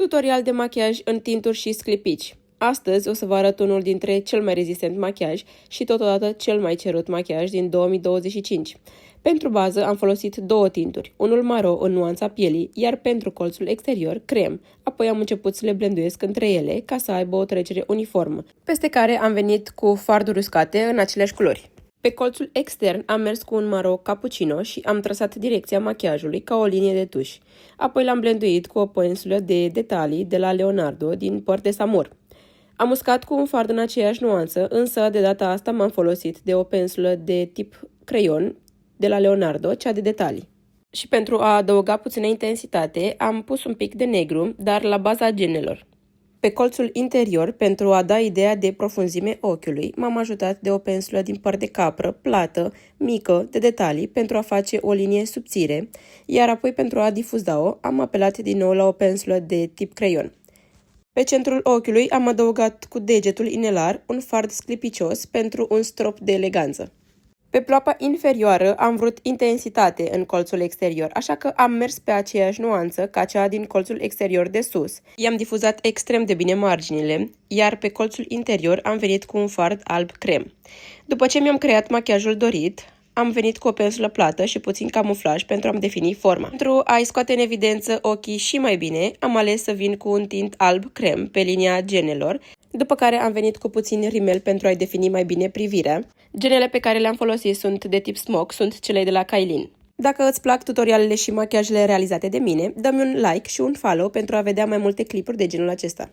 Tutorial de machiaj în tinturi și sclipici. Astăzi o să vă arăt unul dintre cel mai rezistent machiaj și totodată cel mai cerut machiaj din 2025. Pentru bază am folosit două tinturi, unul maro în nuanța pielii, iar pentru colțul exterior crem. Apoi am început să le blenduiesc între ele ca să aibă o trecere uniformă, peste care am venit cu farduri uscate în aceleași culori. Pe colțul extern am mers cu un maro cappuccino și am trasat direcția machiajului ca o linie de tuș. Apoi l-am blenduit cu o pensulă de detalii de la Leonardo din păr de samur. Am uscat cu un fard în aceeași nuanță, însă de data asta m-am folosit de o pensulă de tip creion de la Leonardo, cea de detalii. Și pentru a adăuga puțină intensitate, am pus un pic de negru, dar la baza genelor. Pe colțul interior, pentru a da ideea de profunzime ochiului, m-am ajutat de o pensulă din păr de capră, plată, mică, de detalii, pentru a face o linie subțire, iar apoi pentru a difuza-o, am apelat din nou la o pensulă de tip creion. Pe centrul ochiului am adăugat cu degetul inelar un fard sclipicios pentru un strop de eleganță. Pe ploapa inferioară am vrut intensitate în colțul exterior, așa că am mers pe aceeași nuanță ca cea din colțul exterior de sus. I-am difuzat extrem de bine marginile, iar pe colțul interior am venit cu un fard alb crem. După ce mi-am creat machiajul dorit, am venit cu o pensulă plată și puțin camuflaj pentru a-mi defini forma. Pentru a-i scoate în evidență ochii și mai bine, am ales să vin cu un tint alb crem pe linia genelor, după care am venit cu puțin rimel pentru a-i defini mai bine privirea. Genele pe care le-am folosit sunt de tip smoke, sunt cele de la Kailin. Dacă îți plac tutorialele și machiajele realizate de mine, dă-mi un like și un follow pentru a vedea mai multe clipuri de genul acesta.